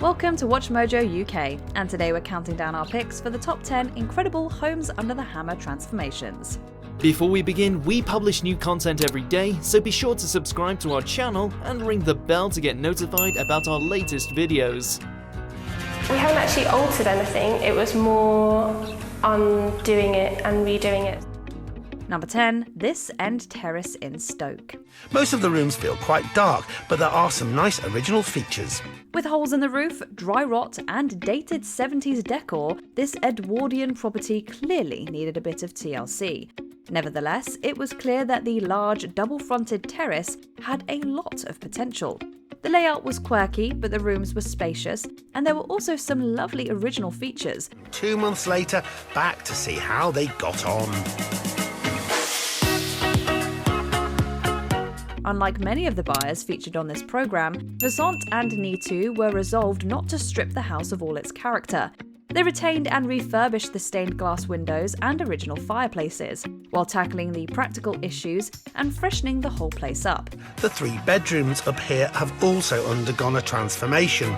Welcome to WatchMojoUK, and today we're counting down our picks for the top 10 incredible homes under the hammer transformations. Before we begin, we publish new content every day, so be sure to subscribe to our channel and ring the bell to get notified about our latest videos. We haven't actually altered anything, it was more undoing it and redoing it. Number 10, this end terrace in Stoke. Most of the rooms feel quite dark, but there are some nice original features. With holes in the roof, dry rot and dated 70s decor, this Edwardian property clearly needed a bit of TLC. Nevertheless, it was clear that the large double-fronted terrace had a lot of potential. The layout was quirky, but the rooms were spacious, and there were also some lovely original features. 2 months later, back to see how they got on. Unlike many of the buyers featured on this programme, Vasant and Neetu were resolved not to strip the house of all its character. They retained and refurbished the stained glass windows and original fireplaces, while tackling the practical issues and freshening the whole place up. The 3 bedrooms up here have also undergone a transformation.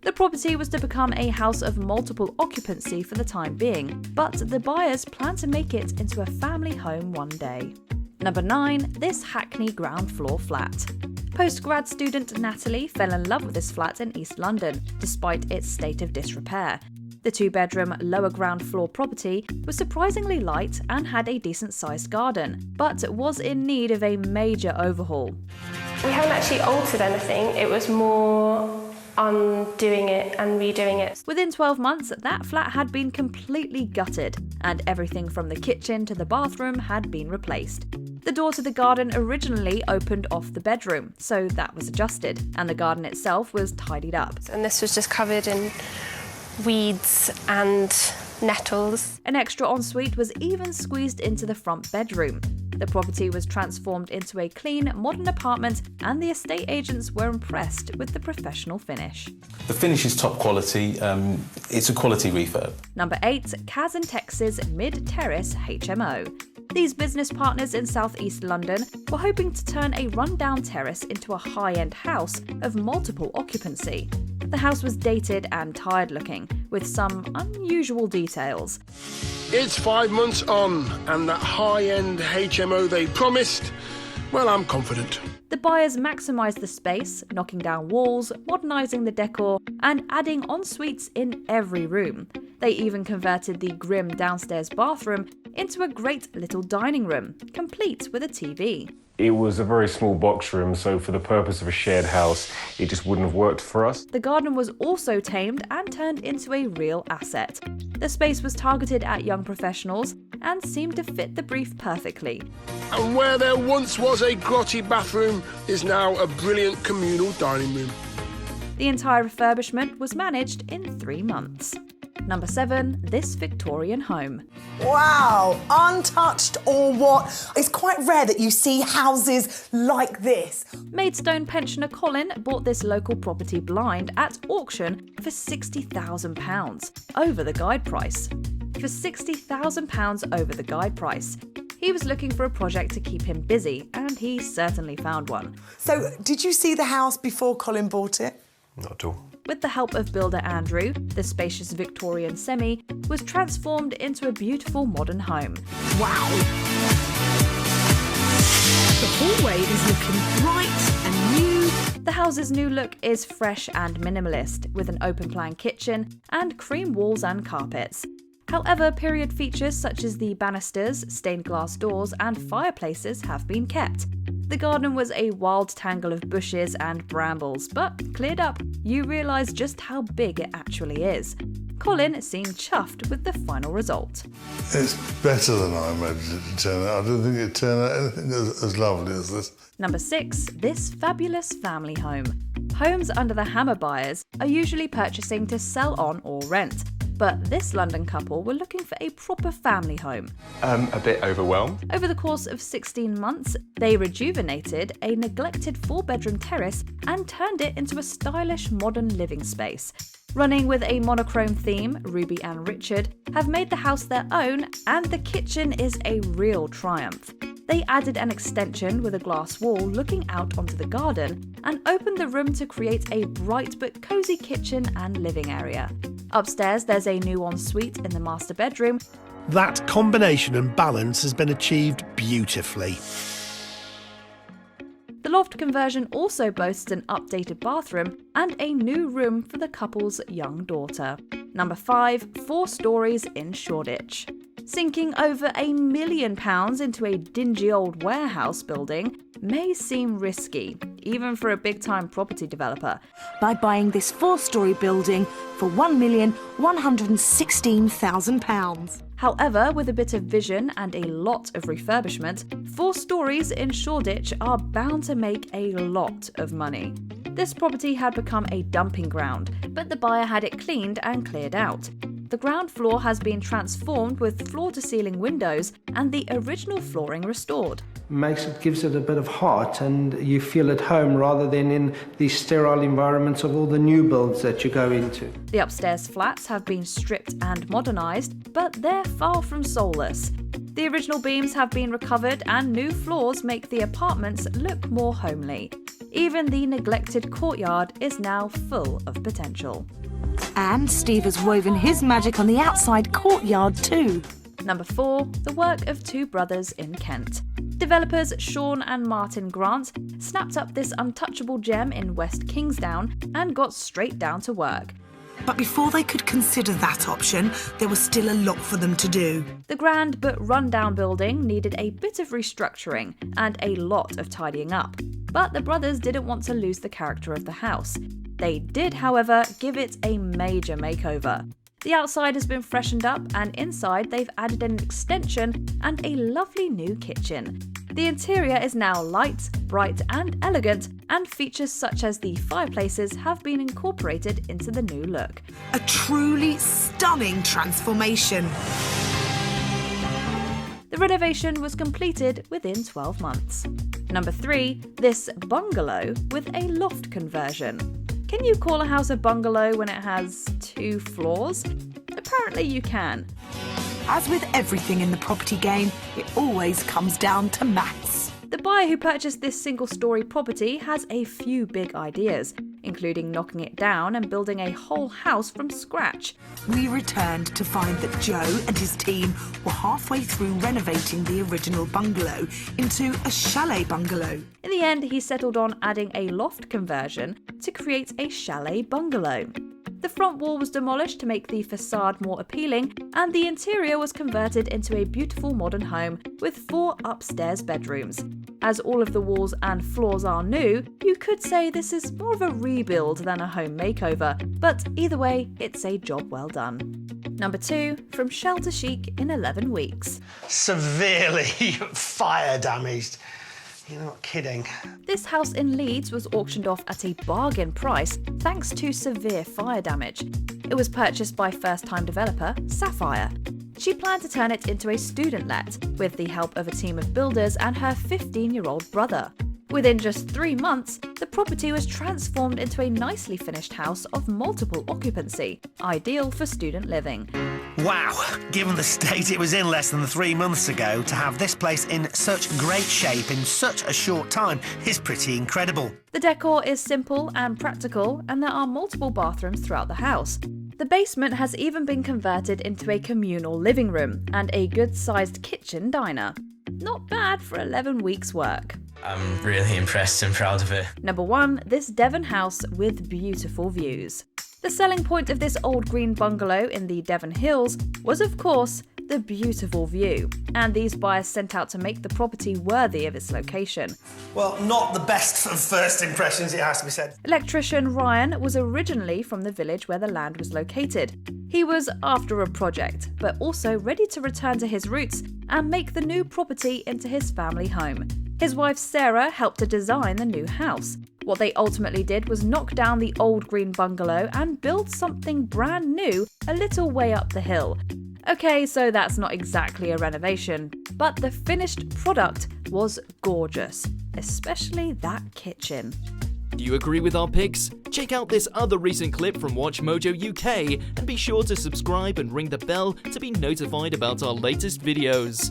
The property was to become a house of multiple occupancy for the time being, but the buyers plan to make it into a family home one day. Number 9, this Hackney ground floor flat. Post-grad student Natalie fell in love with this flat in East London, despite its state of disrepair. The 2-bedroom lower ground floor property was surprisingly light and had a decent-sized garden, but was in need of a major overhaul. We haven't actually altered anything, it was more undoing it and redoing it. Within 12 months, that flat had been completely gutted, and everything from the kitchen to the bathroom had been replaced. The door to the garden originally opened off the bedroom, so that was adjusted, and the garden itself was tidied up. And this was just covered in weeds and nettles. An extra ensuite was even squeezed into the front bedroom. The property was transformed into a clean, modern apartment, and the estate agents were impressed with the professional finish. The finish is top quality, it's a quality refurb. Number 8, Kaz and Tex's mid-terrace HMO. These business partners in southeast London were hoping to turn a rundown terrace into a high-end house of multiple occupancy. The house was dated and tired-looking, with some unusual details. It's 5 months on, and that high-end HMO they promised, well, I'm confident. The buyers maximised the space, knocking down walls, modernising the decor, and adding en-suites in every room. They even converted the grim downstairs bathroom into a great little dining room, complete with a TV. It was a very small box room, so for the purpose of a shared house, it just wouldn't have worked for us. The garden was also tamed and turned into a real asset. The space was targeted at young professionals and seemed to fit the brief perfectly. And where there once was a grotty bathroom is now a brilliant communal dining room. The entire refurbishment was managed in 3 months. Number 7, this Victorian home. Wow, untouched or what? It's quite rare that you see houses like this. Maidstone pensioner Colin bought this local property blind at auction for £60,000, over the guide price. For £60,000 over the guide price. He was looking for a project to keep him busy, and he certainly found one. So, did you see the house before Colin bought it? Not at all. With the help of builder Andrew, the spacious Victorian semi was transformed into a beautiful modern home. Wow! The hallway is looking bright and new. The house's new look is fresh and minimalist, with an open-plan kitchen and cream walls and carpets. However, period features such as the banisters, stained glass doors, and fireplaces have been kept. The garden was a wild tangle of bushes and brambles, but cleared up, you realise just how big it actually is. Colin seemed chuffed with the final result. It's better than I imagined it to turn out. I don't think it turned out anything as lovely as this. Number 6, this fabulous family home. Homes under the hammer buyers are usually purchasing to sell on or rent. But this London couple were looking for a proper family home. A bit overwhelmed. Over the course of 16 months, they rejuvenated a neglected 4-bedroom terrace and turned it into a stylish modern living space. Running with a monochrome theme, Ruby and Richard have made the house their own, and the kitchen is a real triumph. They added an extension with a glass wall looking out onto the garden and opened the room to create a bright but cosy kitchen and living area. Upstairs, there's a new ensuite in the master bedroom. That combination and balance has been achieved beautifully. The loft conversion also boasts an updated bathroom and a new room for the couple's young daughter. Number 5, 4 stories in Shoreditch. Sinking over £1 million into a dingy old warehouse building may seem risky, even for a big-time property developer. By buying this 4-storey building for £1,116,000. However, with a bit of vision and a lot of refurbishment, 4 stories in Shoreditch are bound to make a lot of money. This property had become a dumping ground, but the buyer had it cleaned and cleared out. The ground floor has been transformed with floor-to-ceiling windows and the original flooring restored. Gives it a bit of heart, and you feel at home rather than in the sterile environments of all the new builds that you go into. The upstairs flats have been stripped and modernised, but they're far from soulless. The original beams have been recovered and new floors make the apartments look more homely. Even the neglected courtyard is now full of potential. And Steve has woven his magic on the outside courtyard too. Number 4, the work of 2 brothers in Kent. Developers Sean and Martin Grant snapped up this untouchable gem in West Kingsdown and got straight down to work. But before they could consider that option, there was still a lot for them to do. The grand but run-down building needed a bit of restructuring and a lot of tidying up. But the brothers didn't want to lose the character of the house. They did, however, give it a major makeover. The outside has been freshened up, and inside they've added an extension and a lovely new kitchen. The interior is now light, bright and elegant, and features such as the fireplaces have been incorporated into the new look. A truly stunning transformation. The renovation was completed within 12 months. Number 3, this bungalow with a loft conversion. Can you call a house a bungalow when it has 2 floors? Apparently you can. As with everything in the property game, it always comes down to maths. The buyer who purchased this single-storey property has a few big ideas, including knocking it down and building a whole house from scratch. We returned to find that Joe and his team were halfway through renovating the original bungalow into a chalet bungalow. In the end, he settled on adding a loft conversion to create a chalet bungalow. The front wall was demolished to make the facade more appealing, and the interior was converted into a beautiful modern home with 4 upstairs bedrooms. As all of the walls and floors are new, you could say this is more of a rebuild than a home makeover, but either way, it's a job well done. Number 2, from shell to chic in 11 weeks. Severely fire damaged. You're not kidding. This house in Leeds was auctioned off at a bargain price thanks to severe fire damage. It was purchased by first-time developer Sapphire. She planned to turn it into a student let with the help of a team of builders and her 15-year-old brother. Within just 3 months, the property was transformed into a nicely finished house of multiple occupancy, ideal for student living. Wow, given the state it was in less than 3 months ago, to have this place in such great shape in such a short time is pretty incredible. The decor is simple and practical, and there are multiple bathrooms throughout the house. The basement has even been converted into a communal living room and a good-sized kitchen diner. Not bad for 11 weeks' work. I'm really impressed and proud of it. Number 1, this Devon house with beautiful views. The selling point of this old green bungalow in the Devon Hills was, of course, the beautiful view, and these buyers sent out to make the property worthy of its location. Well, not the best of first impressions, it has to be said. Electrician Ryan was originally from the village where the land was located. He was after a project, but also ready to return to his roots and make the new property into his family home. His wife Sarah helped to design the new house. What they ultimately did was knock down the old green bungalow and build something brand new a little way up the hill. Okay, so that's not exactly a renovation, but the finished product was gorgeous, especially that kitchen. Do you agree with our picks? Check out this other recent clip from WatchMojoUK and be sure to subscribe and ring the bell to be notified about our latest videos.